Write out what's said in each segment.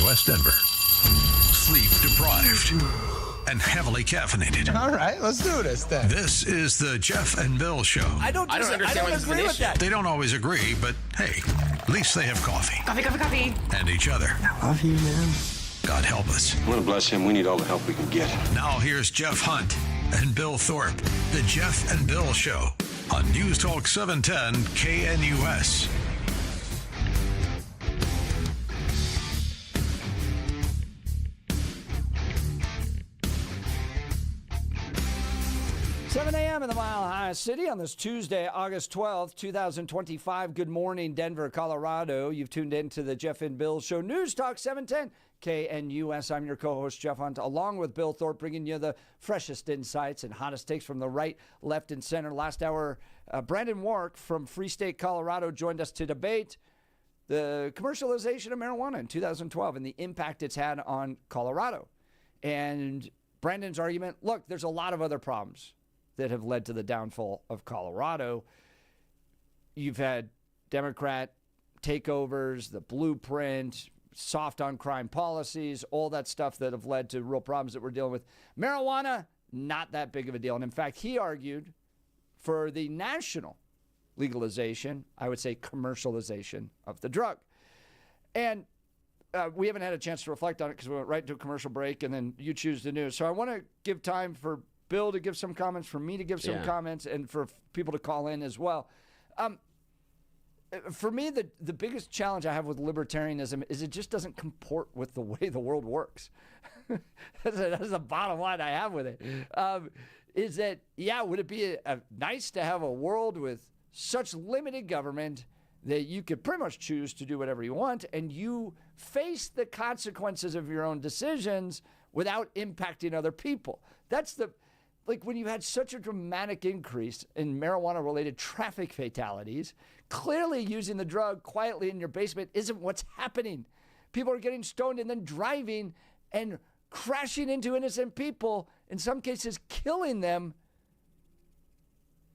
West Denver. Sleep deprived and heavily caffeinated. All right, let's do this then. This is the Jeff and Bill Show. I don't agree with that. They don't always agree, but hey, at least they have coffee. Coffee. And each other. I love you, man. God help us. I want to bless him. We need all the help we can get. Now here's Jeff Hunt and Bill Thorpe. The Jeff and Bill Show on News Talk 710 KNUS. A.m. in the Mile High City on this Tuesday, August 12th, 2025. Good morning, Denver, Colorado. You've tuned in to the Jeff and Bill Show, News Talk 710 KNUS. I'm your co-host, Jeff Hunt, along with Bill Thorpe, bringing you the freshest insights and hottest takes from the right, left, and center. Last hour, Brandon Wark from Free State, Colorado, joined us to debate the commercialization of marijuana in 2012 and the impact it's had on Colorado. And Brandon's argument, look, there's a lot of other problems that have led to the downfall of Colorado. You've had Democrat takeovers, the blueprint, soft on crime policies, all that stuff that have led to real problems that we're dealing with. Marijuana, not that big of a deal. And in fact, he argued for the national legalization, I would say commercialization of the drug. And we haven't had a chance to reflect on it because we went right into a commercial break and then you choose the news. So I want to give time for Bill to give some comments, for me to give some comments, and for people to call in as well. For me, the biggest challenge I have with libertarianism is it just doesn't comport with the way the world works. That's the bottom line I have with it. Is that, would it be nice to have a world with such limited government that you could pretty much choose to do whatever you want and you face the consequences of your own decisions without impacting other people? That's like when you had such a dramatic increase in marijuana-related traffic fatalities, clearly using the drug quietly in your basement isn't what's happening. People are getting stoned and then driving and crashing into innocent people, in some cases killing them.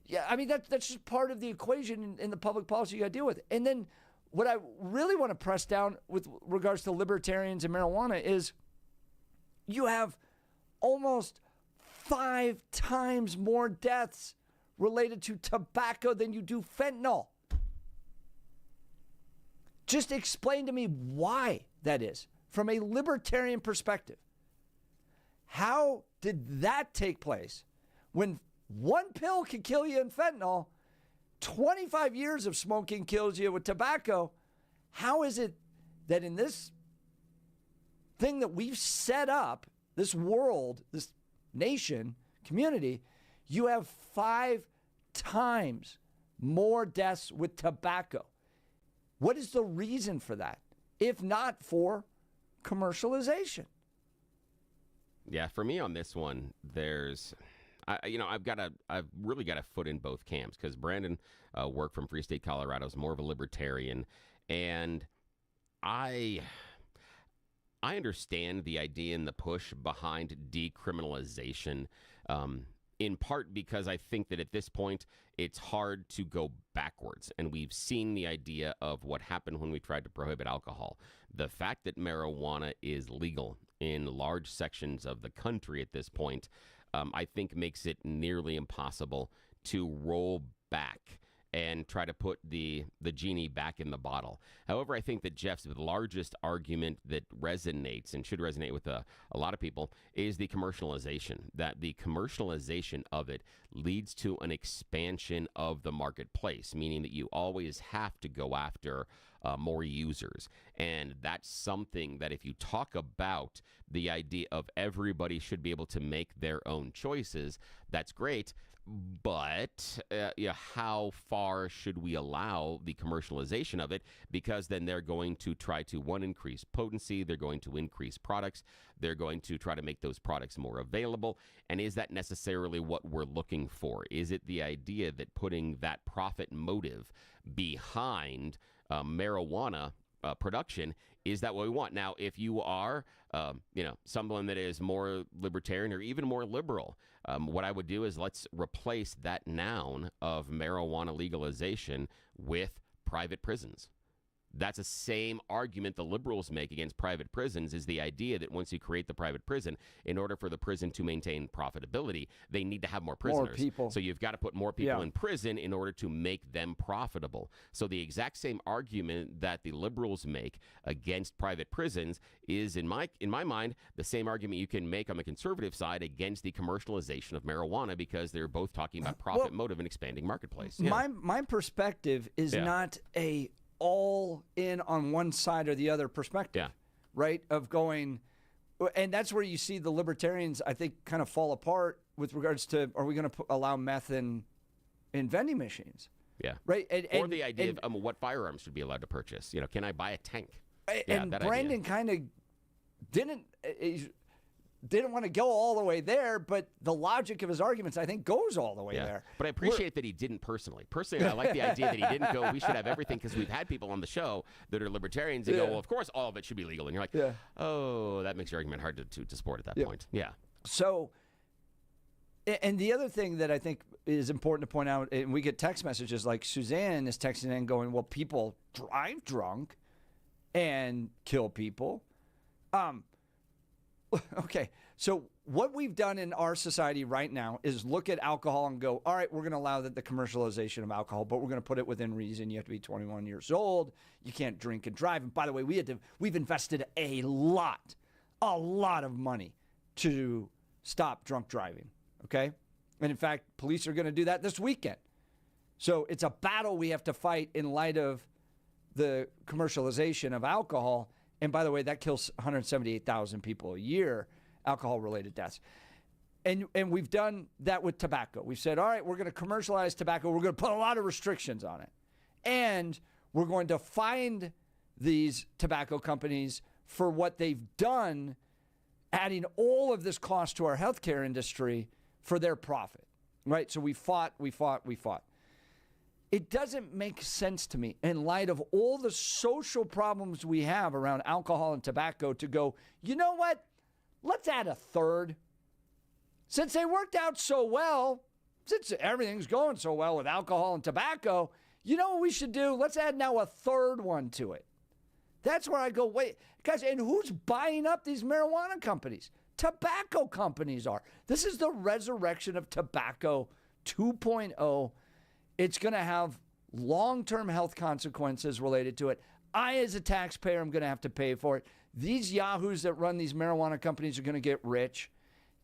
Yeah, I mean, that's just part of the equation in the public policy you got to deal with. And then what I really want to press down with regards to libertarians and marijuana is you have almost 5 times more deaths related to tobacco than you do fentanyl. Just explain to me why that is from a libertarian perspective. How did that take place when one pill could kill you in fentanyl, 25 years of smoking kills you with tobacco? How is it that in this thing that we've set up, this world, this nation, community, you have 5 times more deaths with tobacco? What is the reason for that, if not for commercialization? Yeah, for me on this one, I've really got a foot in both camps because Brandon Wark from Free State, Colorado is more of a libertarian, and I understand the idea and the push behind decriminalization, in part because I think that at this point, it's hard to go backwards. And we've seen the idea of what happened when we tried to prohibit alcohol. The fact that marijuana is legal in large sections of the country at this point, I think makes it nearly impossible to roll back and try to put the genie back in the bottle. However, I think that Jeff's largest argument that resonates and should resonate with a lot of people is the commercialization, that the commercialization of it leads to an expansion of the marketplace, meaning that you always have to go after more users. And that's something that if you talk about the idea of everybody should be able to make their own choices, that's great. But how far should we allow the commercialization of it? Because then they're going to try to, one, increase potency. They're going to increase products. They're going to try to make those products more available. And is that necessarily what we're looking for? Is it the idea that putting that profit motive behind marijuana production, is that what we want? Now, if you are, someone that is more libertarian or even more liberal, what I would do is let's replace that noun of marijuana legalization with private prisons. That's the same argument the liberals make against private prisons, is the idea that once you create the private prison, in order for the prison to maintain profitability, they need to have more prisoners. More people. So you've got to put more people in prison in order to make them profitable. So the exact same argument that the liberals make against private prisons is, in my mind, the same argument you can make on the conservative side against the commercialization of marijuana, because they're both talking about profit motive and expanding marketplace. Yeah. My perspective is not a all in on one side or the other perspective, right? Of going, and that's where you see the libertarians, I think, kind of fall apart with regards to, are we going to allow meth in vending machines? Yeah. Right. Or the idea of what firearms should be allowed to purchase. You know, can I buy a tank? And Brandon kind of didn't want to go all the way there, but the logic of his arguments, I think, goes all the way there. But I appreciate that he didn't personally. Personally, I like the idea that he didn't go, we should have everything, because we've had people on the show that are libertarians and go, well, of course, all of it should be legal. And you're like, oh, that makes your argument hard to support at that point. Yeah. So, and the other thing that I think is important to point out, and we get text messages like Suzanne is texting in going, well, people drive drunk and kill people. Okay, so what we've done in our society right now is look at alcohol and go, all right, we're going to allow the commercialization of alcohol, but we're going to put it within reason. You have to be 21 years old. You can't drink and drive. And by the way, we've invested a lot of money to stop drunk driving, okay? And in fact, police are going to do that this weekend. So it's a battle we have to fight in light of the commercialization of alcohol. And by the way, that kills 178,000 people a year, alcohol-related deaths. And we've done that with tobacco. We've said, all right, we're going to commercialize tobacco. We're going to put a lot of restrictions on it. And we're going to find these tobacco companies for what they've done, adding all of this cost to our healthcare industry for their profit, right? So we fought. It doesn't make sense to me, in light of all the social problems we have around alcohol and tobacco, to go, you know what? Let's add a third. Since they worked out so well, since everything's going so well with alcohol and tobacco, you know what we should do? Let's add now a third one to it. That's where I go, wait, guys, and who's buying up these marijuana companies? Tobacco companies are. This is the resurrection of tobacco 2.0. It's going to have long-term health consequences related to it. I, as a taxpayer, am going to have to pay for it. These yahoos that run these marijuana companies are going to get rich.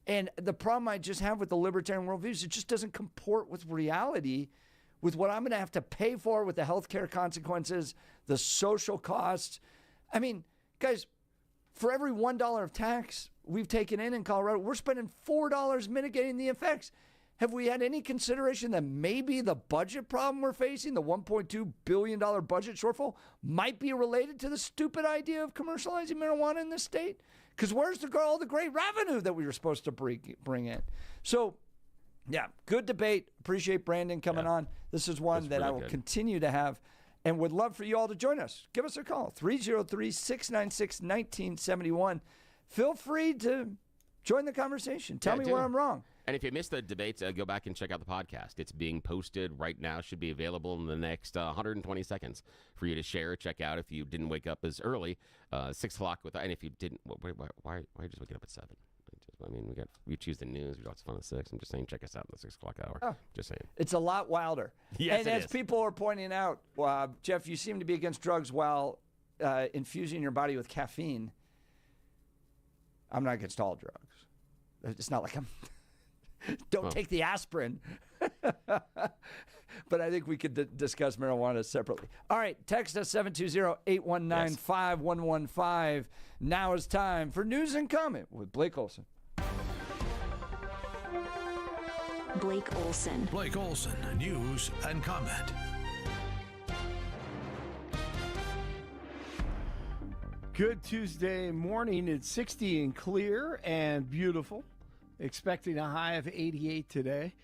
And the problem I just have with the libertarian worldview is it just doesn't comport with reality, with what I'm going to have to pay for, with the healthcare consequences, the social costs. I mean, guys, for every $1 of tax we've taken in Colorado, we're spending $4 mitigating the effects. Have we had any consideration that maybe the budget problem we're facing, the $1.2 billion budget shortfall, might be related to the stupid idea of commercializing marijuana in this state? Because where's all the great revenue that we were supposed to bring in? So, yeah, good debate. Appreciate Brandon coming on. This is one that I will continue to have and would love for you all to join us. Give us a call, 303-696-1971. Feel free to join the conversation. Tell me where I'm wrong. And if you missed the debates, go back and check out the podcast. It's being posted right now. Should be available in the next 120 seconds for you to share, check out if you didn't wake up as early, 6 o'clock. And if you didn't, why are you just waking up at 7? I mean, we choose the news. We watch fun at 6. I'm just saying, check us out in the 6 o'clock hour. Oh, just saying. It's a lot wilder. Yes, and as people are pointing out, Jeff, you seem to be against drugs while infusing your body with caffeine. I'm not against all drugs. It's not like I'm... Don't take the aspirin. But I think we could discuss marijuana separately. All right, text us 720-819-5115. Now is time for News and Comment with Blake Olson. Blake Olson. Blake Olson, News and Comment. Good Tuesday morning. It's 60 and clear and beautiful. Expecting a high of 88 today.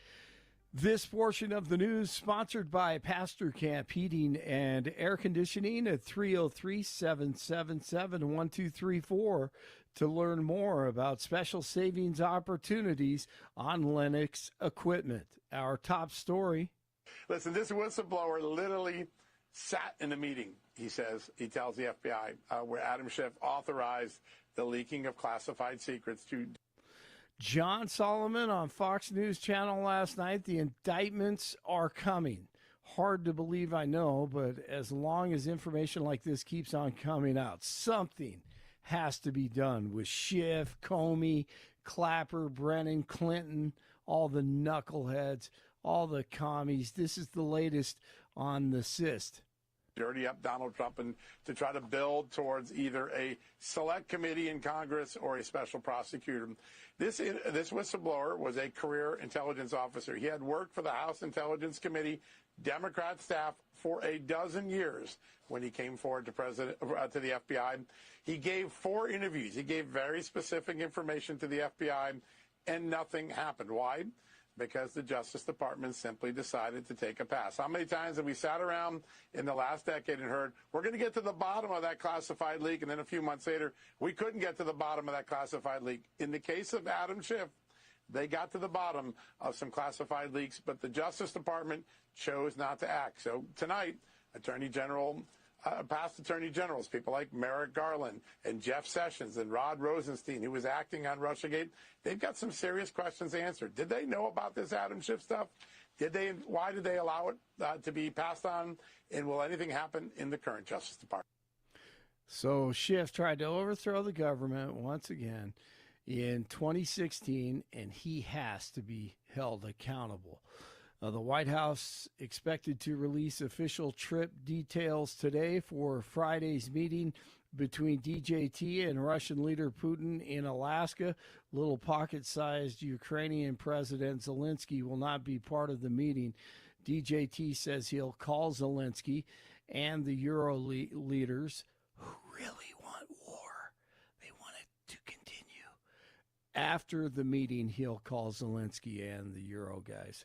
This portion of the news sponsored by Pastor Camp Heating and Air Conditioning at 303-777-1234 to learn more about special savings opportunities on Lennox equipment. Our top story. Listen, this whistleblower literally sat in the meeting, he tells the FBI, where Adam Schiff authorized the leaking of classified secrets to John Solomon on Fox News Channel last night. The indictments are coming. Hard to believe, I know, but as long as information like this keeps on coming out, something has to be done with Schiff, Comey, Clapper, Brennan, Clinton, all the knuckleheads, all the commies. This is the latest on the cyst. dirty up Donald Trump and to try to build towards either a select committee in Congress or a special prosecutor. This whistleblower was a career intelligence officer. He had worked for the House Intelligence Committee, Democrat staff for a dozen years when he came forward to the FBI. He gave 4 interviews. He gave very specific information to the FBI, and nothing happened. Why? Because the Justice Department simply decided to take a pass. How many times have we sat around in the last decade and heard, we're going to get to the bottom of that classified leak, and then a few months later, we couldn't get to the bottom of that classified leak. In the case of Adam Schiff, they got to the bottom of some classified leaks, but the Justice Department chose not to act. So tonight, past attorney generals, people like Merrick Garland and Jeff Sessions and Rod Rosenstein, who was acting on Russiagate, they've got some serious questions answered. Did they know about this Adam Schiff stuff? Why did they allow it to be passed on? And will anything happen in the current Justice Department? So Schiff tried to overthrow the government once again in 2016, and he has to be held accountable. The White House expected to release official trip details today for Friday's meeting between DJT and Russian leader Putin in Alaska. Little pocket-sized Ukrainian President Zelensky will not be part of the meeting. DJT says he'll call Zelensky and the Euro leaders who really want war. They want it to continue. After the meeting, he'll call Zelensky and the Euro guys.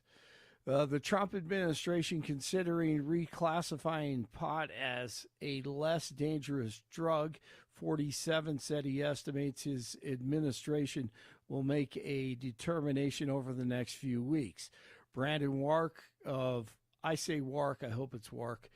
The Trump administration considering reclassifying pot as a less dangerous drug. 47 said he estimates his administration will make a determination over the next few weeks. Brandon Wark I hope it's Wark,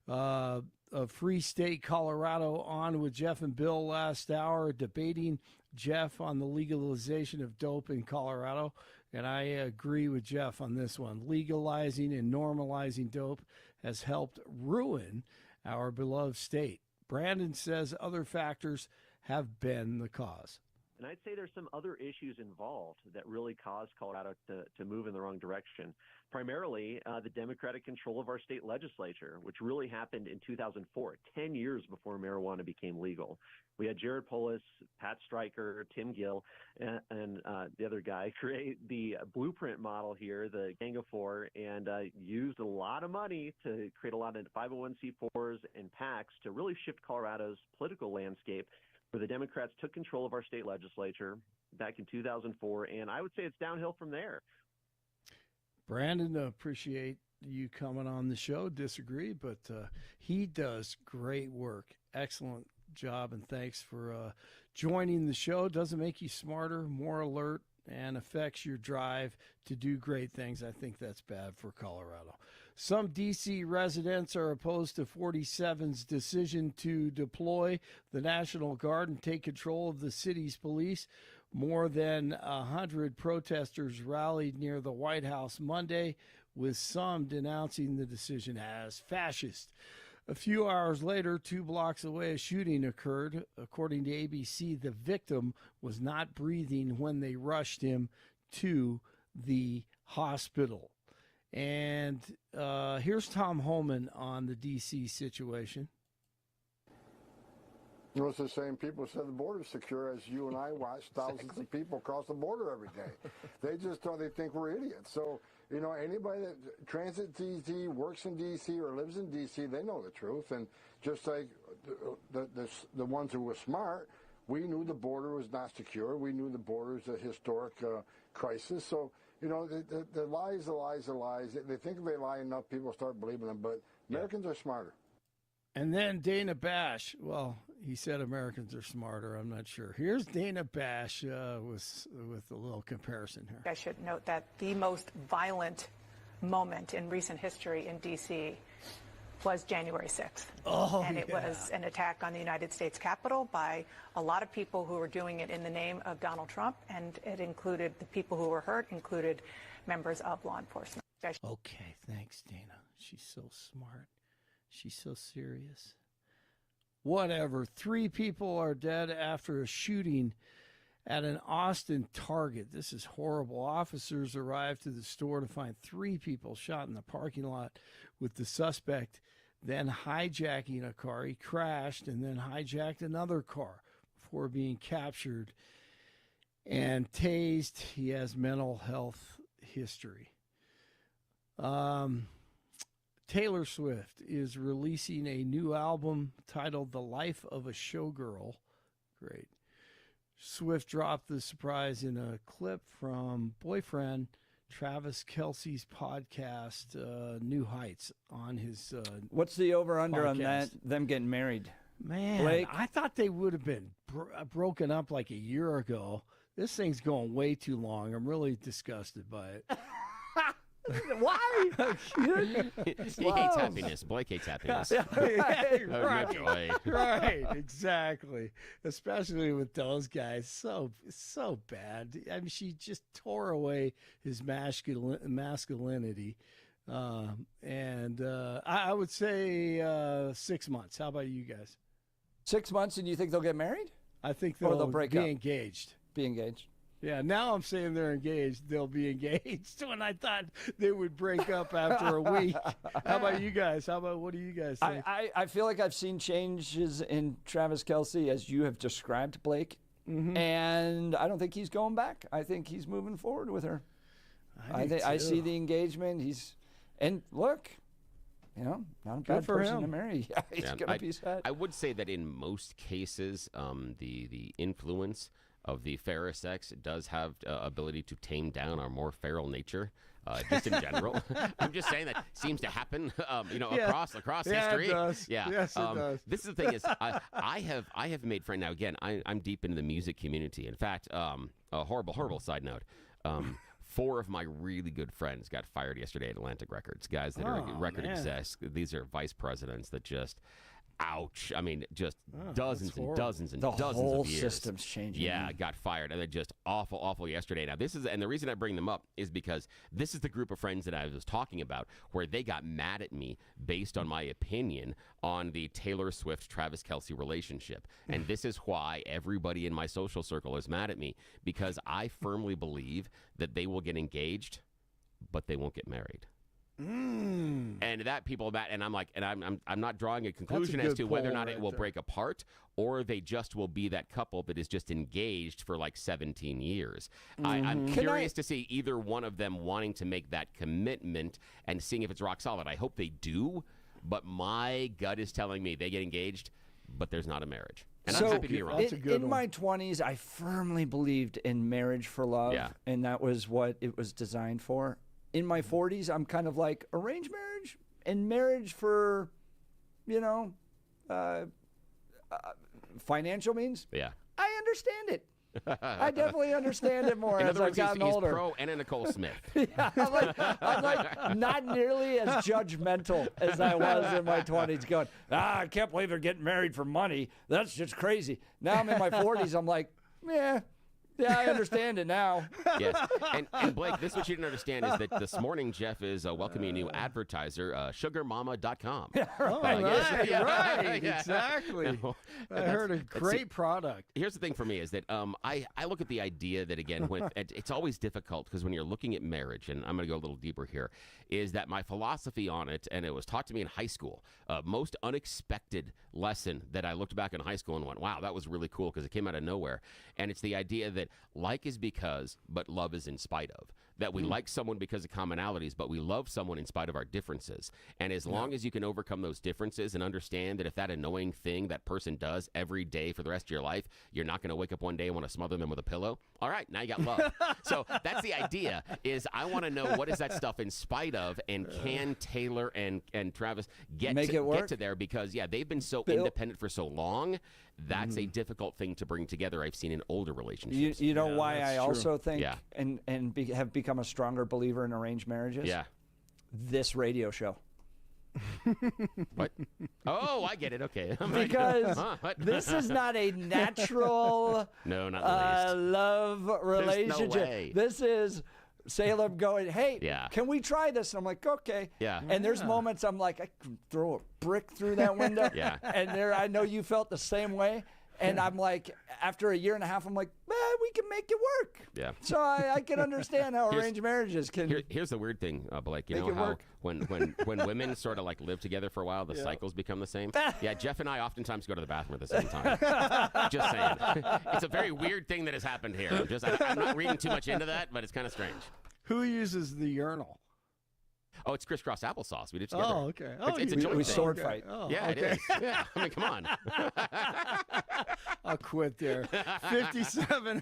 of Free State, Colorado, on with Jeff and Bill last hour, debating Jeff on the legalization of dope in Colorado. And I agree with Jeff on this one. Legalizing and normalizing dope has helped ruin our beloved state. Brandon says other factors have been the cause. And I'd say there's some other issues involved that really caused Colorado to move in the wrong direction. Primarily, the Democratic control of our state legislature, which really happened in 2004, 10 years before marijuana became legal. We had Jared Polis, Pat Stryker, Tim Gill, and the other guy create the blueprint model here, the Gang of Four, and used a lot of money to create a lot of 501c4s and PACs to really shift Colorado's political landscape, where the Democrats took control of our state legislature back in 2004, and I would say it's downhill from there. Brandon, appreciate you coming on the show. Disagree, but he does great work. Excellent job, and thanks for joining the show. Doesn't make you smarter, more alert, and affects your drive to do great things. I think that's bad for Colorado. Some D.C. residents are opposed to 47's decision to deploy the National Guard and take control of the city's police. More than 100 protesters rallied near the White House Monday, with some denouncing the decision as fascist. A few hours later, 2 blocks away, a shooting occurred. According to ABC, the victim was not breathing when they rushed him to the hospital. And here's Tom Holman on the D.C. situation. You know, it's the same people who said the border's secure as you and I watch thousands of people cross the border every day. They think we're idiots. So, you know, anybody that transits D.C., works in D.C., or lives in D.C., they know the truth. And just like the ones who were smart, we knew the border was not secure. We knew the border is a historic crisis. So, you know, the lies. They think if they lie enough, people start believing them. But Americans are smarter. And then Dana Bash. Well, he said Americans are smarter. I'm not sure. Here's Dana Bash with a little comparison here. I should note that the most violent moment in recent history in D.C. was January 6th. Oh, and it was an attack on the United States Capitol by a lot of people who were doing it in the name of Donald Trump, and it included the people who were hurt, included members of law enforcement. Okay, thanks, Dana. She's so smart. She's so serious. Whatever. 3 people are dead after a shooting at an Austin Target. This is horrible. Officers arrived to the store to find 3 people shot in the parking lot, with the suspect then hijacking a car. He crashed and then hijacked another car before being captured and tased. He has mental health history. Taylor Swift is releasing a new album titled The Life of a Showgirl. Great. Swift dropped the surprise in a clip from boyfriend Travis Kelce's podcast, New Heights, on his What's the over-under on podcast. that, them getting married? Man, Blake? I thought they would have been broken up like a year ago. This thing's going way too long. I'm really disgusted by it. Why? He hates happiness. Blake hates happiness. Right, right, exactly. Especially with those guys, so bad. I mean, she just tore away his masculinity, and I would say 6 months. How about you guys? 6 months, and you think they'll get married? I think Or they'll break be up? engaged. Be engaged. Yeah, now I'm saying they're engaged. They'll be engaged when I thought they would break up after a week. How about you guys? What do you guys think? I feel like I've seen changes in Travis Kelce as you have described, Blake. Mm-hmm. And I don't think he's going back. I think he's moving forward with her. do I see too. the engagement. And look, not a bad for person him. to marry. Yeah, he's going to be sad. I would say that in most cases, the influence of the fairer sex does have ability to tame down our more feral nature, just in general. I'm just saying that seems to happen, across history. It does. Yeah, yes, it does. This is the thing is, I have made friends now. Again, I'm deep into the music community. In fact, a horrible side note. 4 of my really good friends got fired yesterday at Atlantic Records. Guys that are record execs. These are vice presidents that just. Ouch. I mean, just dozens and dozens and dozens of years. The whole system's changing. Yeah, got fired. And they're just awful yesterday. Now, and the reason I bring them up is because this is the group of friends that I was talking about where they got mad at me based on my opinion on the Taylor Swift-Travis Kelce relationship. And this is why everybody in my social circle is mad at me, because I firmly believe that they will get engaged, but they won't get married. And that people that, and I'm like, and I'm not drawing a conclusion as to whether or not it will break apart, or they just will be that couple that is just engaged for like 17 years. I'm curious to see either one of them wanting to make that commitment and seeing if it's rock solid. I hope they do, but my gut is telling me they get engaged, but there's not a marriage. And I'm happy to be wrong. In my 20s, I firmly believed in marriage for love, and that was what it was designed for. In my 40s, I'm kind of like arranged marriage and marriage for, financial means. Yeah. I understand it. I definitely understand it more in as other I've words, gotten he's older. pro Anna Nicole Smith. Yeah, I'm like not nearly as judgmental as I was in my 20s going, I can't believe they're getting married for money. That's just crazy. Now I'm in my 40s. I'm like, yeah, I understand it now. Yes. And Blake, this is what you didn't understand is that this morning Jeff is welcoming a new advertiser, sugarmama.com. Right, exactly. No, I heard a great product. Here's the thing for me is that I look at the idea that, again, when it's always difficult because when you're looking at marriage, and I'm going to go a little deeper here, is that my philosophy on it, and it was taught to me in high school, most unexpected lesson that I looked back in high school and went, wow, that was really cool because it came out of nowhere. And it's the idea that like is because, but love is in spite of. That we like someone because of commonalities, but we love someone in spite of our differences. And as long as you can overcome those differences and understand that if that annoying thing that person does every day for the rest of your life, you're not going to wake up one day and want to smother them with a pillow. All right, now you got love. So that's the idea is I want to know what is that stuff in spite of, and can Taylor and Travis get to there because, they've been so independent for so long. That's a difficult thing to bring together. I've seen in older relationships. You know why I also think and have become a stronger believer in arranged marriages? Yeah. This radio show. What? Oh, I get it. Okay. I'm like, Because what? this is not a natural No, not the least. love relationship. way. This is Salem going, hey, Yeah. can we try this? And I'm like, okay. Yeah. And there's moments I'm like, I can throw a brick through that window. Yeah. And there, I know you felt the same way. And I'm like, after a year and a half, I'm like, we can make it work. Yeah. So I can understand how arranged marriages can. Here's the weird thing, Blake. You Make know it how work. when women sort of like live together for a while, the cycles become the same? Yeah, Jeff and I oftentimes go to the bathroom at the same time. Just saying. It's a very weird thing that has happened here. I'm not reading too much into that, but it's kind of strange. Who uses the urinal? Oh, it's crisscross applesauce. We did it together. Oh, okay. Oh, It's a we joint thing. sword fight. Oh, Yeah, okay. it is. Yeah, I mean, come on. I'll quit there. 57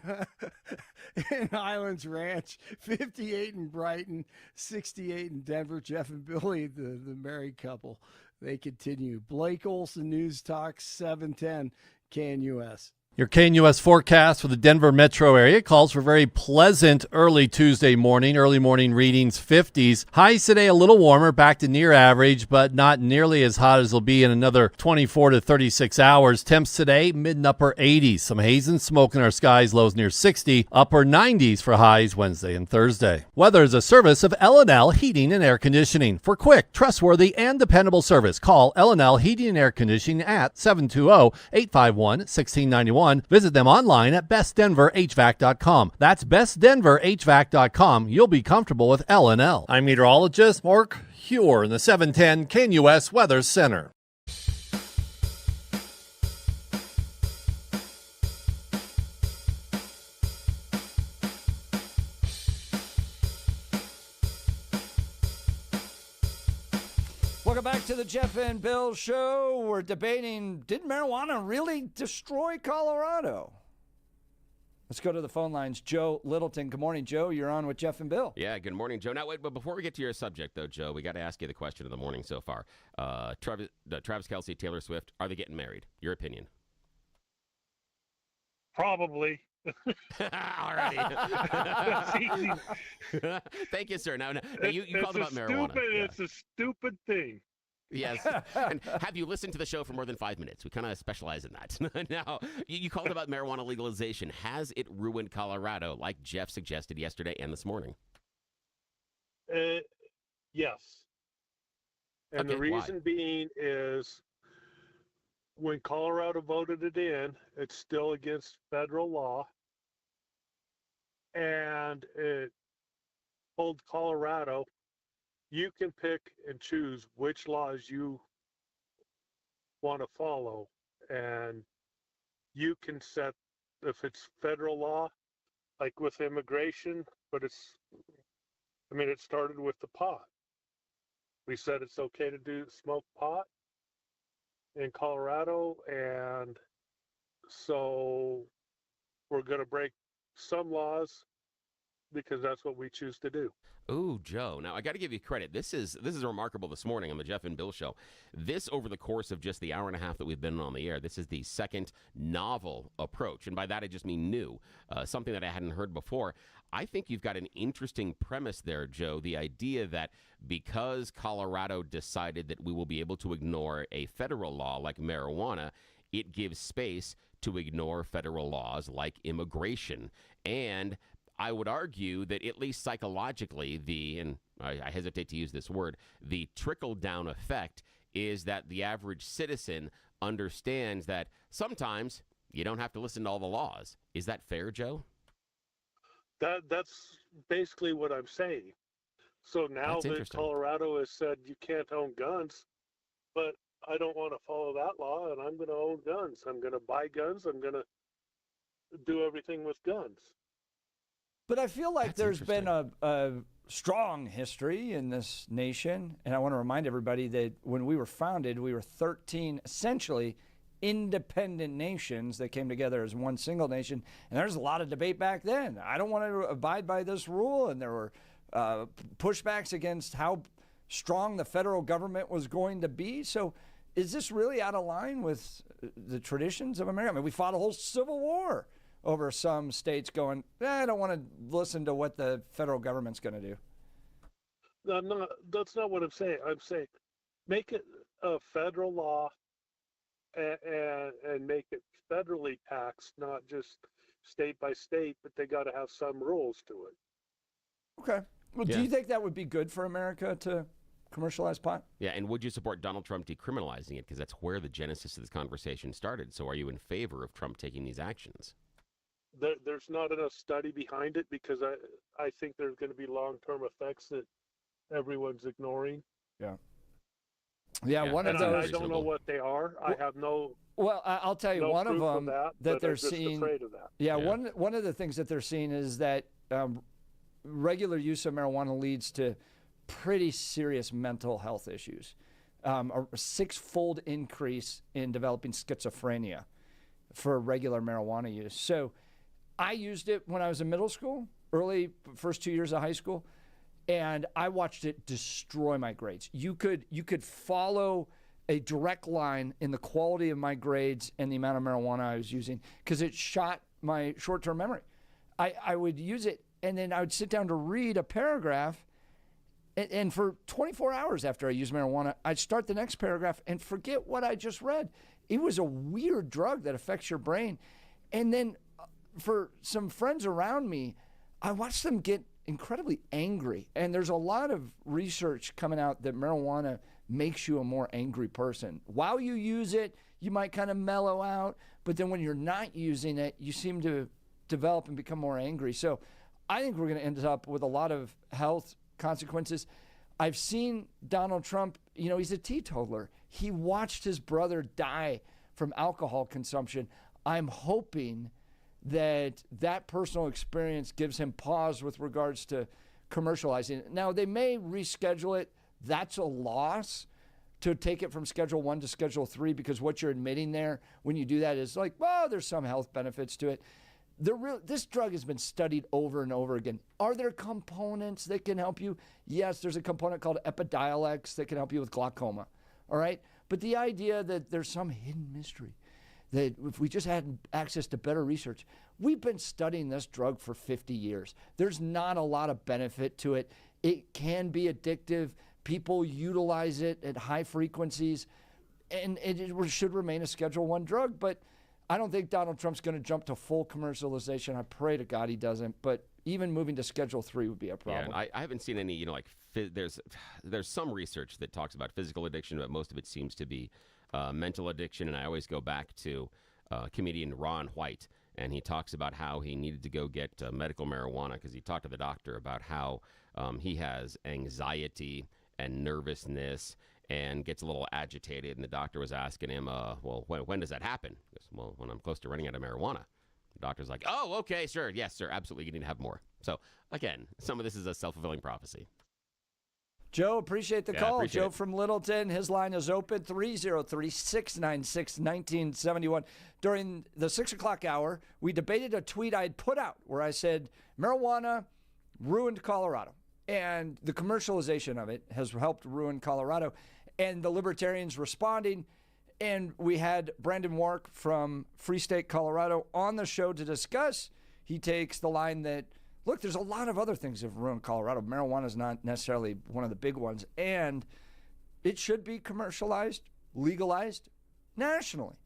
in Highlands Ranch, 58 in Brighton, 68 in Denver. Jeff and Billy, the married couple, they continue. Blake Olson, News Talk 710 KNUS. Your KNUS forecast for the Denver metro area calls for very pleasant early Tuesday morning. Early morning readings 50s. Highs today a little warmer, back to near average, but not nearly as hot as it'll be in another 24 to 36 hours. Temps today, mid and upper 80s. Some haze and smoke in our skies, lows near 60. Upper 90s for highs Wednesday and Thursday. Weather is a service of L&L Heating and Air Conditioning. For quick, trustworthy, and dependable service, call L&L Heating and Air Conditioning at 720-851-1691. Visit them online at bestdenverhvac.com. That's bestdenverhvac.com. You'll be comfortable with L&L. I'm meteorologist Mark Huer in the 710 KNUS Weather Center. Welcome back to the Jeff and Bill Show. We're debating, did marijuana really destroy Colorado? Let's go to the phone lines. Joe Littleton. Good morning, Joe. You're on with Jeff and Bill. Yeah, good morning, Joe. Now, wait, but before we get to your subject, though, Joe, we got to ask you the question of the morning so far. Travis Kelce, Taylor Swift, are they getting married? Your opinion? Probably. All righty. Thank you, sir. Now you called about marijuana. It's a stupid thing. Yes. And have you listened to the show for more than 5 minutes? We kind of specialize in that. Now, you called about marijuana legalization. Has it ruined Colorado, like Jeff suggested yesterday and this morning? Yes. And the reason being is when Colorado voted it in, it's still against federal law. And it told Colorado, you can pick and choose which laws you want to follow. And you can set, if it's federal law, like with immigration, but it started with the pot. We said it's okay to smoke pot in Colorado, and so we're going to break some laws because that's what we choose to do. Ooh, Joe. Now, I got to give you credit. This is remarkable this morning on the Jeff and Bill Show. This, over the course of just the hour and a half that we've been on the air, this is the second novel approach. And by that, I just mean new, something that I hadn't heard before. I think you've got an interesting premise there, Joe, the idea that because Colorado decided that we will be able to ignore a federal law like marijuana, it gives space to ignore federal laws like immigration. And I would argue that at least psychologically, and I hesitate to use this word, the trickle-down effect is that the average citizen understands that sometimes you don't have to listen to all the laws. Is that fair, Joe? That's basically what I'm saying. So now that Colorado has said you can't own guns, but I don't want to follow that law, and I'm going to own guns. I'm going to buy guns. I'm going to do everything with guns. But I feel like there's been a strong history in this nation, and I want to remind everybody that when we were founded, we were 13 essentially independent nations that came together as one single nation, and there's a lot of debate back then. I don't want to abide by this rule, and there were pushbacks against how strong the federal government was going to be. So is this really out of line with the traditions of America? I mean, we fought a whole civil war over some states going, I don't want to listen to what the federal government's going to do. No, that's not what I'm saying. I'm saying make it a federal law and make it federally taxed, not just state by state, but they got to have some rules to it. Okay. Well, do you think that would be good for America to commercialize pot? Yeah, and would you support Donald Trump decriminalizing it? Because that's where the genesis of this conversation started. So are you in favor of Trump taking these actions? There's not enough study behind it because I think there's going to be long-term effects that everyone's ignoring. Yeah, one of those. I don't know what they are. I have no. Well, I'll tell you, one of them that they're seeing. Afraid of that. Yeah, one of the things that they're seeing is that regular use of marijuana leads to pretty serious mental health issues. A 6-fold increase in developing schizophrenia for regular marijuana use. So I used it when I was in middle school, first 2 years of high school, and I watched it destroy my grades. You could follow a direct line in the quality of my grades and the amount of marijuana I was using because it shot my short-term memory. I would use it, and then I would sit down to read a paragraph, and for 24 hours after I used marijuana, I'd start the next paragraph and forget what I just read. It was a weird drug that affects your brain. And then for some friends around me, I watched them get incredibly angry. And there's a lot of research coming out that marijuana makes you a more angry person. While you use it, you might kind of mellow out, but then when you're not using it, you seem to develop and become more angry. So I think we're going to end up with a lot of health consequences. I've seen Donald Trump, he's a teetotaler. He watched his brother die from alcohol consumption. I'm hoping that personal experience gives him pause with regards to commercializing it. Now, they may reschedule it. That's a loss to take it from Schedule 1 to Schedule 3 because what you're admitting there when you do that is like, well, there's some health benefits to it. This drug has been studied over and over again. Are there components that can help you? Yes, there's a component called Epidiolex that can help you with glaucoma. All right? But the idea that there's some hidden mystery, that if we just had access to better research, we've been studying this drug for 50 years. There's not a lot of benefit to it. It can be addictive. People utilize it at high frequencies, and it should remain a Schedule 1 drug. But I don't think Donald Trump's going to jump to full commercialization. I pray to God he doesn't. But even moving to Schedule 3 would be a problem. Yeah, I haven't seen any, there's some research that talks about physical addiction, but most of it seems to be mental addiction. And I always go back to comedian Ron White, and he talks about how he needed to go get medical marijuana because he talked to the doctor about how he has anxiety and nervousness and gets a little agitated. And the doctor was asking him, well, when does that happen? He goes, well, when I'm close to running out of marijuana. The doctor's like, oh, okay, sure. Yes, sir. Absolutely. You need to have more. So, again, some of this is a self-fulfilling prophecy. Joe, appreciate the call. Appreciate Joe it. from Littleton. His line is open, 303-696-1971. During the 6 o'clock hour, we debated a tweet I had put out where I said marijuana ruined Colorado. And the commercialization of it has helped ruin Colorado. And the libertarians responding. And we had Brandon Wark from Free State, Colorado on the show to discuss. He takes the line that, look, there's a lot of other things that have ruined Colorado. Marijuana is not necessarily one of the big ones. And it should be commercialized, legalized nationally.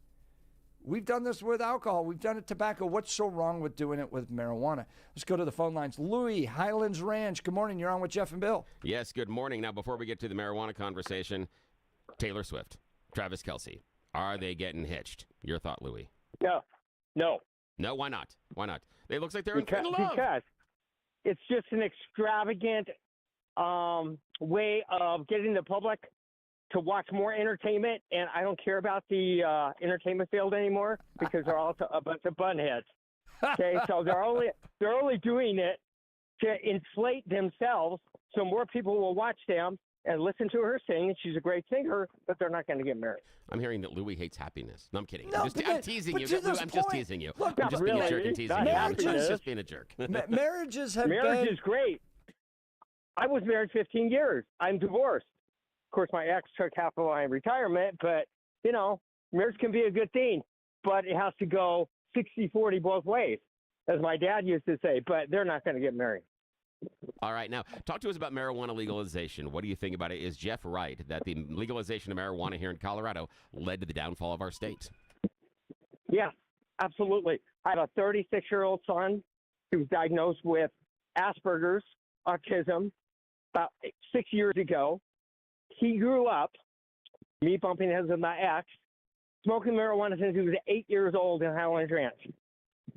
We've done this with alcohol. We've done it with tobacco. What's so wrong with doing it with marijuana? Let's go to the phone lines. Louis, Highlands Ranch. Good morning. You're on with Jeff and Bill. Yes, good morning. Now, before we get to the marijuana conversation, Taylor Swift, Travis Kelce, are they getting hitched? Your thought, Louis? No. No, why not? Why not? It looks like they're in love. Because it's just an extravagant way of getting the public to watch more entertainment, and I don't care about the entertainment field anymore because they're all a bunch of bunheads. Okay, so they're only doing it to inflate themselves, so more people will watch them and listen to her sing. She's a great singer, but they're not going to get married. I'm hearing that Louis hates happiness. No, I'm kidding. No, I'm teasing you. I'm just teasing you. Look, I'm just being a jerk and teasing you. I'm just being a jerk. Marriages have Marriage is great. I was married 15 years. I'm divorced. Of course, my ex took half of my retirement, but, marriage can be a good thing, but it has to go 60-40 both ways, as my dad used to say, but they're not going to get married. All right. Now, talk to us about marijuana legalization. What do you think about it? Is Jeff right that the legalization of marijuana here in Colorado led to the downfall of our state? Yeah, absolutely. I have a 36-year-old son who was diagnosed with Asperger's, autism, about 6 years ago. He grew up, me bumping heads with my ex, smoking marijuana since he was 8 years old in Highlands Ranch.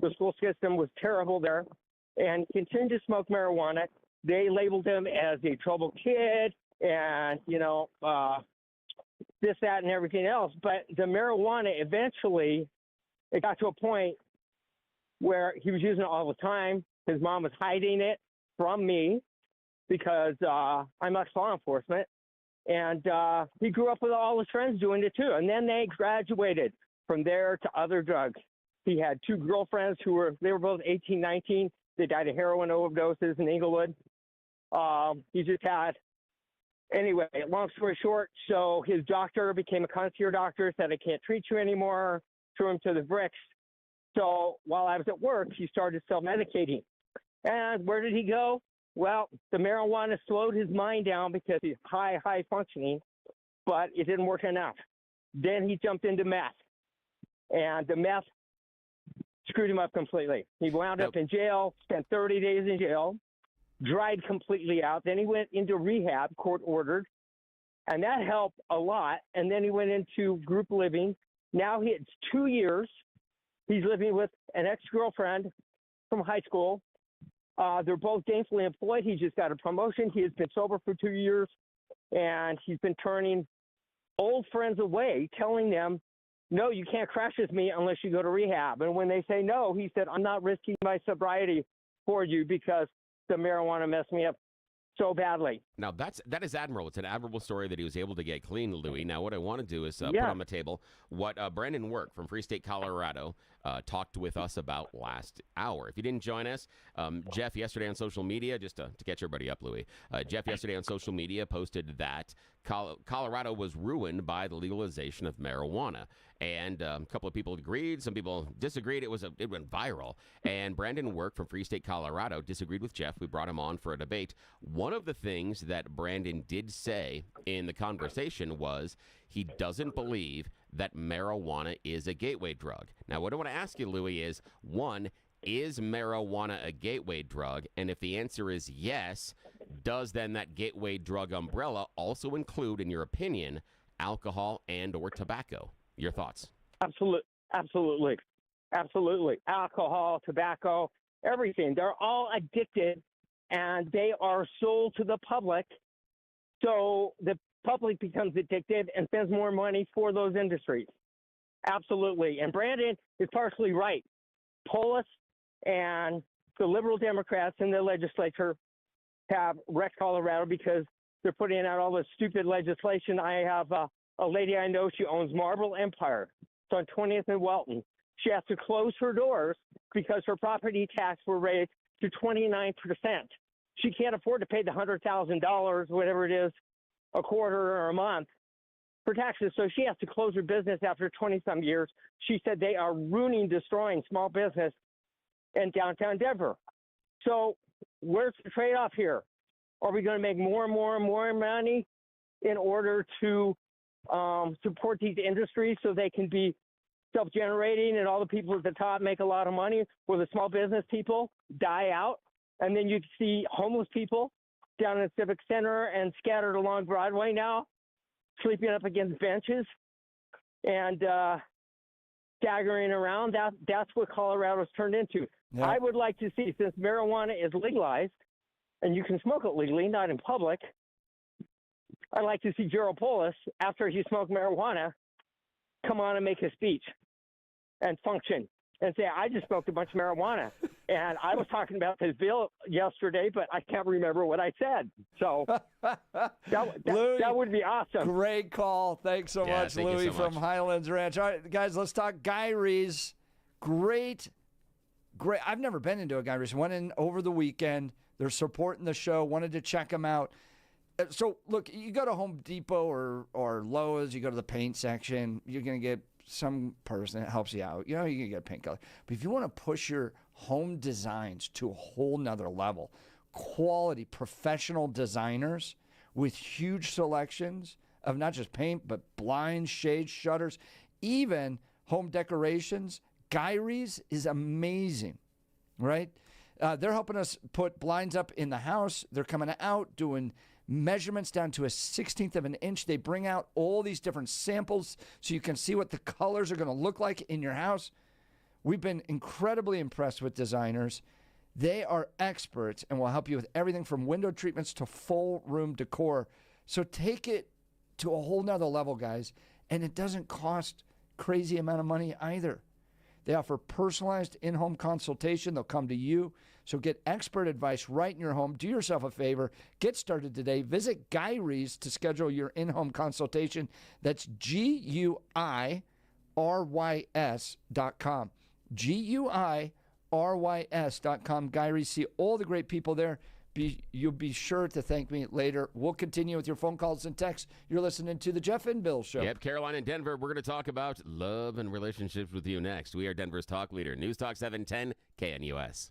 The school system was terrible there, and continued to smoke marijuana. They labeled him as a troubled kid and, this, that, and everything else. But the marijuana eventually, it got to a point where he was using it all the time. His mom was hiding it from me because I'm ex-law enforcement. And he grew up with all his friends doing it too. And then they graduated from there to other drugs. He had two girlfriends they were both 18, 19. They died of heroin overdoses in Inglewood. He just had, anyway, long story short, so his doctor became a concierge doctor, said, I can't treat you anymore, threw him to the bricks. So while I was at work, he started self-medicating. And where did he go? Well, the marijuana slowed his mind down because he's high functioning, but it didn't work enough. Then he jumped into meth, and the meth screwed him up completely. He wound up in jail, spent 30 days in jail, dried completely out. Then he went into rehab, court ordered, and that helped a lot. And then he went into group living. Now it's 2 years. He's living with an ex-girlfriend from high school. They're both gainfully employed. He just got a promotion. He has been sober for 2 years, and he's been turning old friends away, telling them, no, you can't crash with me unless you go to rehab. And when they say no, he said, I'm not risking my sobriety for you because the marijuana messed me up so badly. Now, that is admirable. It's an admirable story that he was able to get clean, Louis. Now, what I want to do is put on the table what Brandon Work from Free State, Colorado, talked with us about last hour. If you didn't join us, Jeff yesterday on social media, just to catch everybody up, Louis, Jeff yesterday on social media posted that Colorado was ruined by the legalization of marijuana. And a couple of people agreed. Some people disagreed. It went viral. And Brandon Work from Free State, Colorado disagreed with Jeff. We brought him on for a debate. One of the things that Brandon did say in the conversation was he doesn't believe that marijuana is a gateway drug. Now, what I want to ask you, Louis, is, one, is marijuana a gateway drug? And if the answer is yes, does then that gateway drug umbrella also include, in your opinion, alcohol and or tobacco? Your thoughts? Absolutely. Alcohol, tobacco, everything. They're all addicted, and they are sold to the public. So the public becomes addicted and spends more money for those industries. Absolutely. And Brandon is partially right. Polis and the liberal Democrats in the legislature have wrecked Colorado because they're putting out all this stupid legislation. I have a lady I know, she owns Marble Empire. It's on 20th and Welton. She has to close her doors because her property tax were raised to 29%. She can't afford to pay the $100,000, whatever it is, a quarter or a month for taxes. So she has to close her business after 20-some years. She said they are destroying small business in downtown Denver. So where's the trade-off here? Are we going to make more and more and more money in order to support these industries so they can be self-generating and all the people at the top make a lot of money, where the small business people die out? And then you see homeless people down in the Civic Center and scattered along Broadway now, sleeping up against benches and staggering around. That's what Colorado's turned into. Yeah. I would like to see, since marijuana is legalized and you can smoke it legally, not in public, I'd like to see Gerald Polis, after he smoked marijuana, come on and make a speech and function and say, I just smoked a bunch of marijuana. And I was talking about this bill yesterday, but I can't remember what I said. So that would be awesome. Great call. Thanks so much, Louis, from Highlands Ranch. All right, guys, let's talk Guy Rees. Great. I've never been into a Guy Rees. Went in over the weekend. They're supporting the show. Wanted to check them out. So, look, you go to Home Depot or Lowe's, you go to the paint section, you're going to get some person that helps you out. You know, you can get a paint color. But if you want to push your home designs to a whole nother level, quality professional designers with huge selections of not just paint, but blinds, shades, shutters, even home decorations. Gyrie's is amazing, right? They're helping us put blinds up in the house. They're coming out doing measurements down to a 16th of an inch. They bring out all these different samples so you can see what the colors are going to look like in your house. We've been incredibly impressed with designers. They are experts and will help you with everything from window treatments to full room decor. So take it to a whole nother level, guys. And it doesn't cost crazy amount of money either. They offer personalized in-home consultation. They'll come to you. So get expert advice right in your home. Do yourself a favor. Get started today. Visit Gyrie's to schedule your in-home consultation. That's GUIRYS.com. GUIRYS.com. Gyrie's. See all the great people there. You'll be sure to thank me later. We'll continue with your phone calls and texts. You're listening to the Jeff and Bill Show. Yep, Caroline and Denver. We're going to talk about love and relationships with you next. We are Denver's talk leader. News Talk 710 KNUS.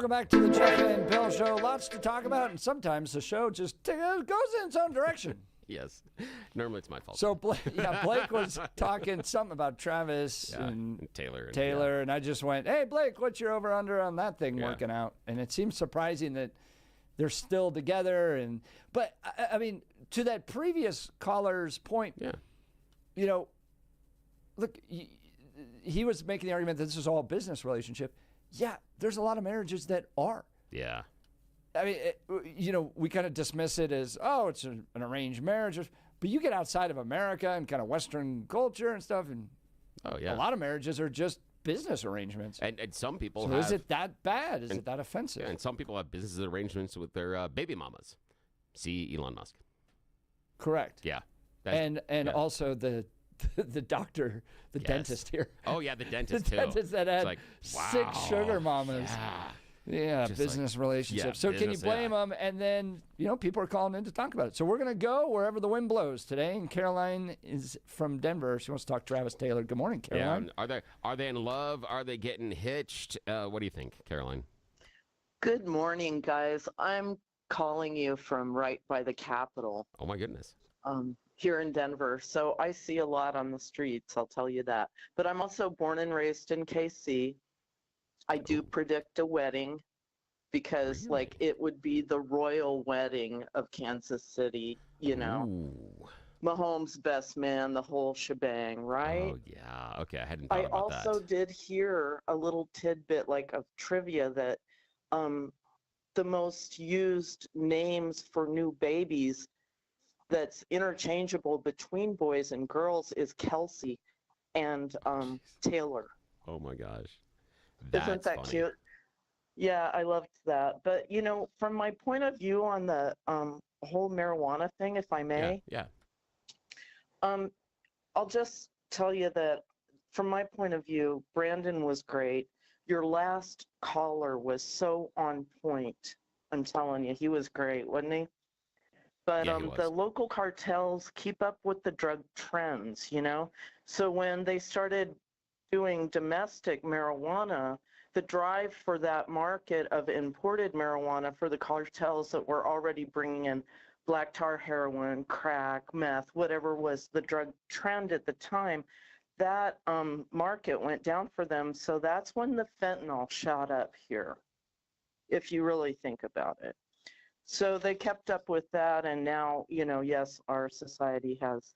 Welcome back to the Jeff and Bill Show. Lots to talk about, and sometimes the show just goes in its own direction. Yes. Normally it's my fault. So, Blake was talking something about Travis and Taylor. And I just went, hey, Blake, what's your over-under on that thing working out? And it seems surprising that they're still together. But, I mean, to that previous caller's point, you know, look, he was making the argument that this is all a business relationship. Yeah, there's a lot of marriages that are. Yeah. I mean, we kind of dismiss it as, it's an arranged marriage. But you get outside of America and kind of Western culture and stuff, and a lot of marriages are just business arrangements. And some people is it that bad? Is it that offensive? Yeah, and some people have business arrangements with their baby mamas. See Elon Musk. Correct. Yeah. And also the doctor, the dentist here. Oh, yeah, the dentist, the dentist that had 6 sugar mamas. Yeah, Just business relationships. So can you blame them? And then, people are calling in to talk about it. So we're going to go wherever the wind blows today. And Caroline is from Denver. She wants to talk to Travis Taylor. Good morning, Caroline. Yeah, are they in love? Are they getting hitched? What do you think, Caroline? Good morning, guys. I'm calling you from right by the Capitol. Oh, my goodness. Here in Denver. So I see a lot on the streets, I'll tell you that. But I'm also born and raised in KC. I do predict a wedding because, it would be the royal wedding of Kansas City, Mahomes' best man, the whole shebang, right? Oh, yeah. Okay, I hadn't thought about that. I also did hear a little tidbit, of trivia that the most used names for new babies that's interchangeable between boys and girls is Kelce and Taylor. Oh, my gosh. Isn't that cute? Yeah, I loved that. But, from my point of view on the whole marijuana thing, if I may. Yeah. I'll just tell you that from my point of view, Brandon was great. Your last caller was so on point. I'm telling you, he was great, wasn't he? But the local cartels keep up with the drug trends, So when they started doing domestic marijuana, the drive for that market of imported marijuana for the cartels that were already bringing in black tar heroin, crack, meth, whatever was the drug trend at the time, that market went down for them. So that's when the fentanyl shot up here, if you really think about it. So they kept up with that, and now, yes, our society has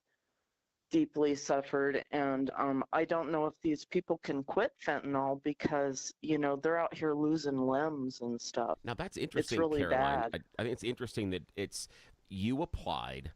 deeply suffered, and I don't know if these people can quit fentanyl because, they're out here losing limbs and stuff. Now, that's interesting, It's really Caroline. bad. I think it's interesting that you applied,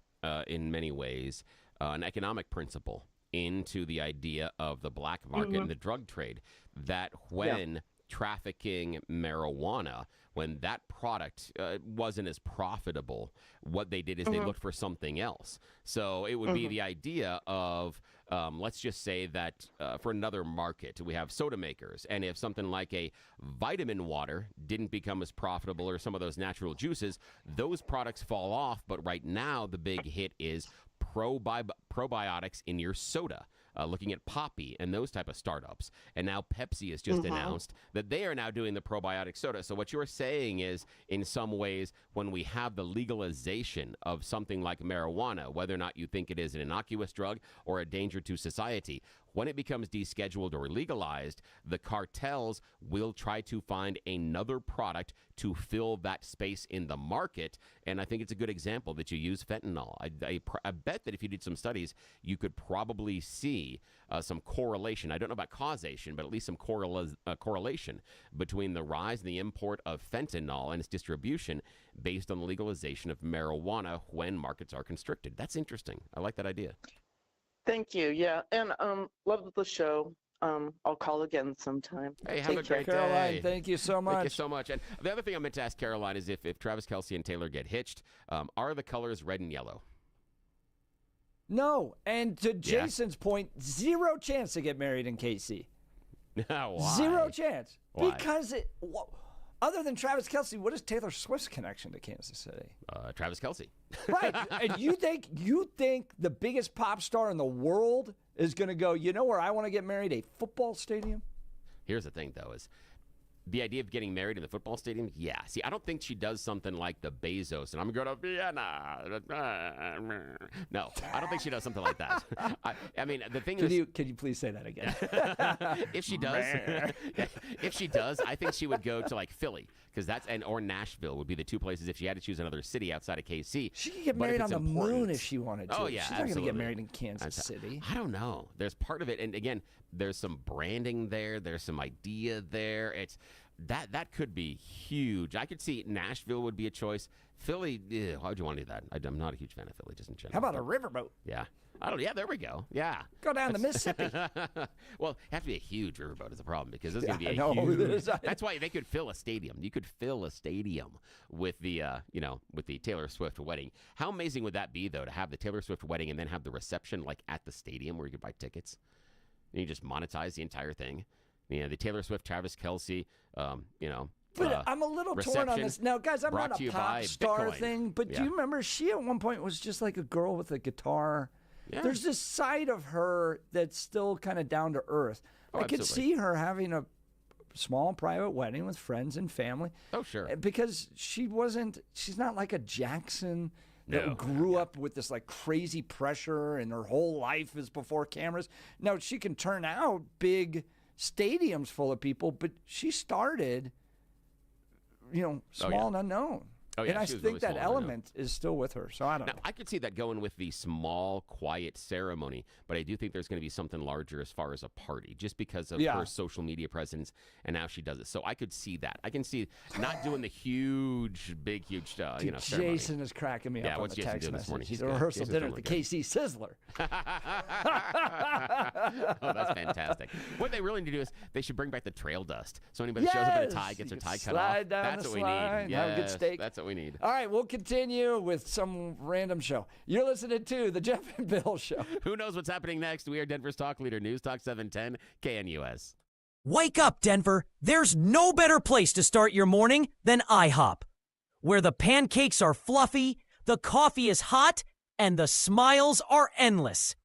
in many ways, an economic principle into the idea of the black market and the drug trade, that when trafficking marijuana, when that product wasn't as profitable, what they did is they looked for something else. So it would be the idea of, let's just say that for another market, we have soda makers. And if something like a vitamin water didn't become as profitable, or some of those natural juices, those products fall off. But right now, the big hit is probiotics in your soda. Looking at Poppy and those type of startups. And now Pepsi has just announced that they are now doing the probiotic soda. So what you're saying is, in some ways, when we have the legalization of something like marijuana, whether or not you think it is an innocuous drug or a danger to society, when it becomes descheduled or legalized, the cartels will try to find another product to fill that space in the market. And I think it's a good example that you use fentanyl. I bet that if you did some studies, you could probably see some correlation. I don't know about causation, but at least some correlation between the rise in the import of fentanyl and its distribution based on the legalization of marijuana when markets are constricted. That's interesting. I like that idea. Thank you. Yeah. And love the show. I'll call again sometime. Hey, have a great day. Caroline, thank you so much. Thank you so much. And the other thing I meant to ask Caroline is if Travis Kelce and Taylor get hitched, are the colors red and yellow? No. And to Jason's point, zero chance to get married in KC. Why? Zero chance. Why? Because other than Travis Kelce, what is Taylor Swift's connection to Kansas City? Travis Kelce. Right. And you think the biggest pop star in the world is going to go, where I want to get married? A football stadium? Here's the thing, though, is The idea of getting married in the football stadium, yeah. See, I don't think she does something like the Bezos, and I'm going to Vienna. No, I don't think she does something like that. I mean, the thing is... Can you please say that again? If she does, I think she would go to, like, Philly, because or Nashville would be the two places if she had to choose another city outside of KC. She could get married on the moon if she wanted to. Oh, yeah, she's not going to get married in Kansas City. I don't know. There's part of it, and again, there's some branding there. There's some idea there. It's that could be huge. I could see Nashville would be a choice. Philly, why would you want to do that? I'm not a huge fan of Philly, just in general. How about a riverboat? Yeah. Yeah, there we go. Yeah. Go down the Mississippi. Well, it has to be a huge riverboat is the problem because there's going to be a huge... That's why they could fill a stadium. You could fill a stadium with the, with the Taylor Swift wedding. How amazing would that be, though, to have the Taylor Swift wedding and then have the reception, like, at the stadium where you could buy tickets? And you just monetize the entire thing. The Taylor Swift, Travis Kelce, But I'm a little torn on this. Now, guys, I'm not a pop star Bitcoin. thing, but do you remember she at one point was just like a girl with a guitar? Yeah. There's this side of her that's still kind of down to earth. I could see her having a small private wedding with friends and family. Oh, sure. Because she's not like a Jackson that grew up with this like crazy pressure and her whole life is before cameras. Now, she can turn out big stadiums full of people, but she started, small and unknown. Oh, yeah, and I think that element is still with her, so I don't know. I could see that going with the small, quiet ceremony, but I do think there's going to be something larger as far as a party, just because of her social media presence and how she does it. So I could see that. I can see not doing the huge ceremony. Jason is cracking me up on the text message. He's a rehearsal dinner at the KC Sizzler. Oh, that's fantastic. What they really need to do is they should bring back the trail dust. So anybody shows up in a tie gets their tie cut off. That's what we need. Have a good steak. That's what we need. All right, we'll continue with some random show. You're listening to the Jeff and Bill Show. Who knows what's happening next? We are Denver's talk leader, News Talk 710 KNUS. Wake up, Denver. There's no better place to start your morning than IHOP, where the pancakes are fluffy, the coffee is hot, and the smiles are endless.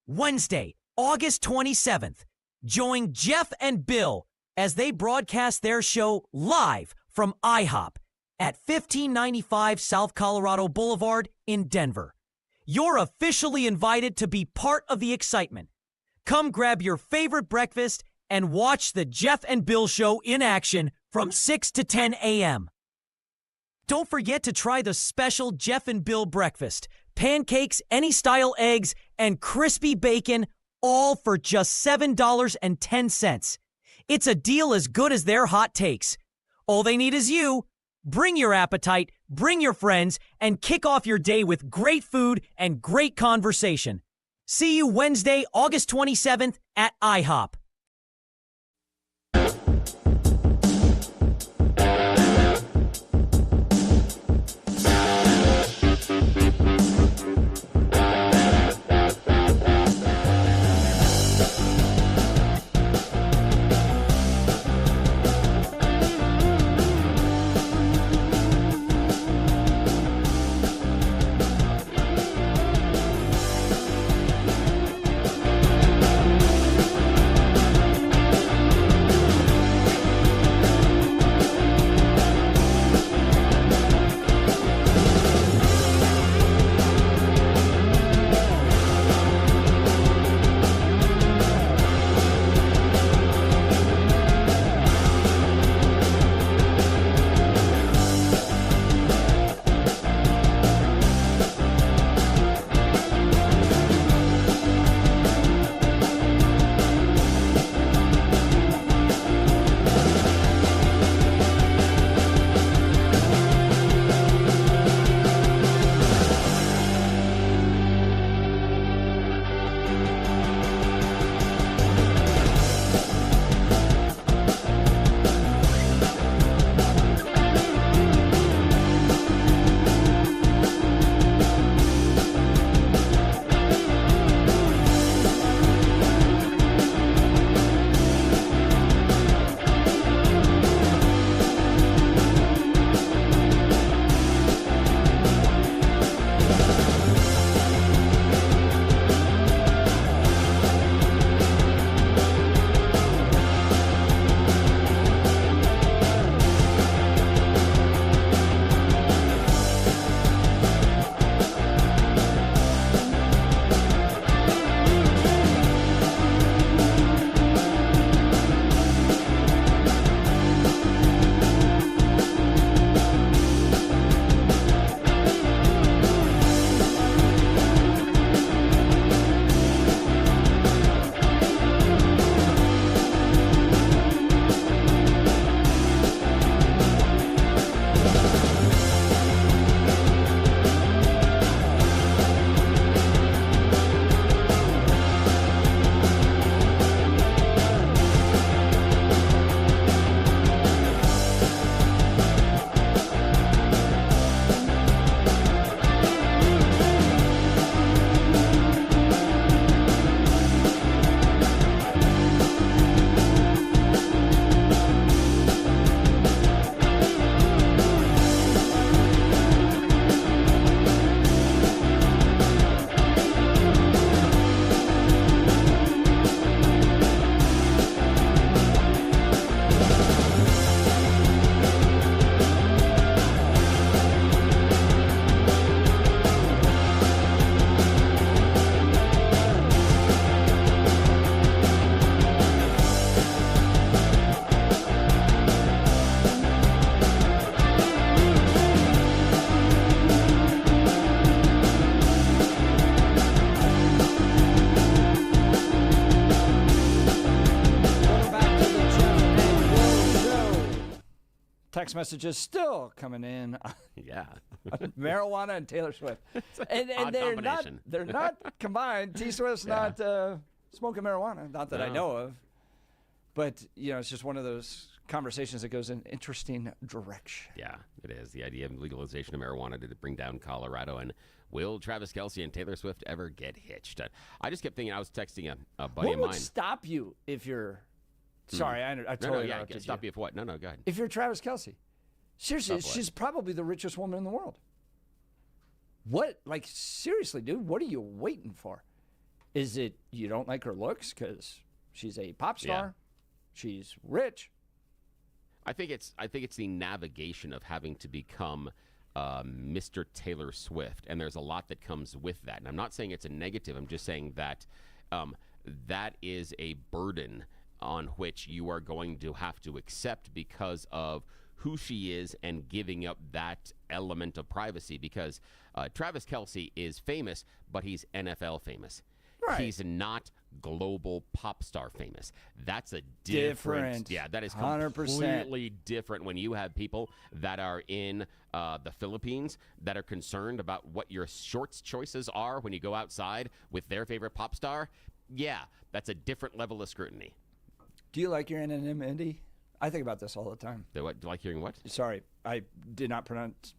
Wednesday, August 27th, join Jeff and Bill as they broadcast their show live from IHOP at 1595 South Colorado Boulevard in Denver. You're officially invited to be part of the excitement. Come grab your favorite breakfast and watch the Jeff and Bill Show in action from 6 to 10 a.m. Don't forget to try the special Jeff and Bill breakfast. Pancakes, any style eggs, and crispy bacon, all for just $7.10. It's a deal as good as their hot takes. All they need is you. Bring your appetite, bring your friends, and kick off your day with great food and great conversation. See you Wednesday, August 27th at IHOP. messages still coming in. Yeah. Marijuana and Taylor Swift. And they're not combined. T Swift's not smoking marijuana. Not that I know of. But, it's just one of those conversations that goes in an interesting direction. Yeah, it is. The idea of legalization of marijuana to bring down Colorado. And will Travis Kelce and Taylor Swift ever get hitched? I just kept thinking, I was texting a buddy of mine. What would stop you if you're... Sorry, I totally interrupted you. Stop you if what? No, go ahead. If you're Travis Kelce. Seriously, she's probably the richest woman in the world. What? Like, seriously, dude, what are you waiting for? Is it you don't like her looks because she's a pop star? Yeah. She's rich. I think it's the navigation of having to become Mr. Taylor Swift, and there's a lot that comes with that. And I'm not saying it's a negative. I'm just saying that that is a burden on which you are going to have to accept because of who she is and giving up that element of privacy. Because Travis Kelce is famous, but he's NFL famous. Right. He's not global pop star famous. That's a different. Yeah, that is 100%. Completely different when you have people that are in the Philippines that are concerned about what your shorts choices are when you go outside with their favorite pop star. Yeah, that's a different level of scrutiny. Do you like your anonymity? I think about this all the time. Do you like hearing what? Sorry, I did not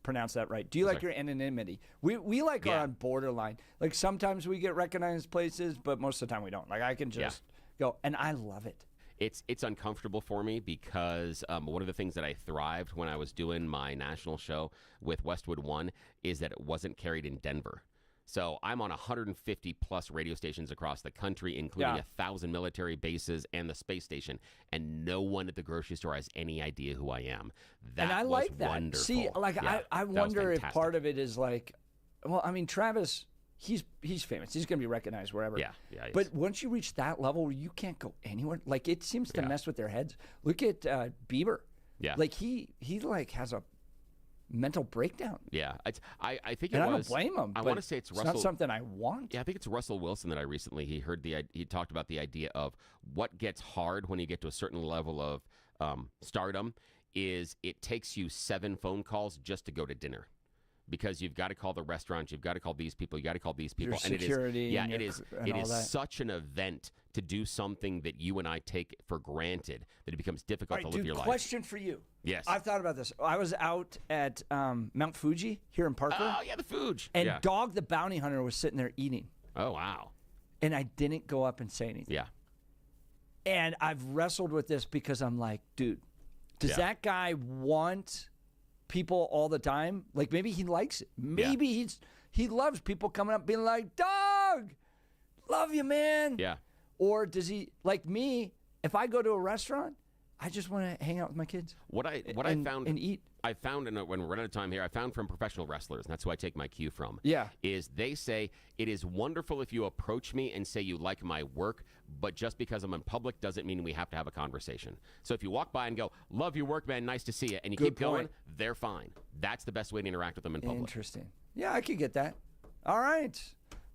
pronounce that right. Do you like your anonymity? We are on borderline. Like sometimes we get recognized places, but most of the time we don't. Like I can just go, and I love it. It's uncomfortable for me because one of the things that I thrived when I was doing my national show with Westwood One is that it wasn't carried in Denver. So I'm on 150 plus radio stations across the country, including 1,000 military bases and the space station, and no one at the grocery store has any idea who I am. And I like that. Wonderful. See, I wonder if part of it is like, well, I mean, Travis, he's famous. He's going to be recognized wherever. Yeah. But once you reach that level where you can't go anywhere, like it seems to mess with their heads. Look at Bieber. Yeah. Like he like has a mental breakdown. Yeah, I think and it was. I don't blame him. I want to say it's Russell. Not something I want. Yeah, I think it's Russell Wilson that I recently he talked about the idea of what gets hard when you get to a certain level of stardom is it takes you 7 phone calls just to go to dinner. Because you've got to call the restaurant, you've got to call these people, you got to call these people, and security. It is such an event to do something that you and I take for granted that it becomes difficult to live your life. Question for you. Yes, I've thought about this. I was out at Mount Fuji here in Parker. Oh yeah, the Fuji. And Dog the Bounty Hunter was sitting there eating. Oh wow. And I didn't go up and say anything. Yeah. And I've wrestled with this because I'm like, dude, does that guy want people all the time? Like maybe he likes it. Maybe he loves people coming up being like, Dog, love you, man. Yeah. Or does he, like me, if I go to a restaurant, I just want to hang out with my kids. What I found and eat. I found, and when we're running out of time here, I found from professional wrestlers, and that's who I take my cue from. Yeah. Is they say, it is wonderful if you approach me and say you like my work, but just because I'm in public doesn't mean we have to have a conversation. So if you walk by and go, love your work, man, nice to see you, and you keep going, they're fine. That's the best way to interact with them in public. Interesting. Yeah, I could get that. All right.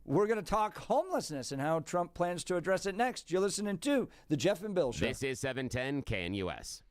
We're going to talk homelessness and how Trump plans to address it next. You're listening to The Jeff and Bill Show. This is 710 KNUS.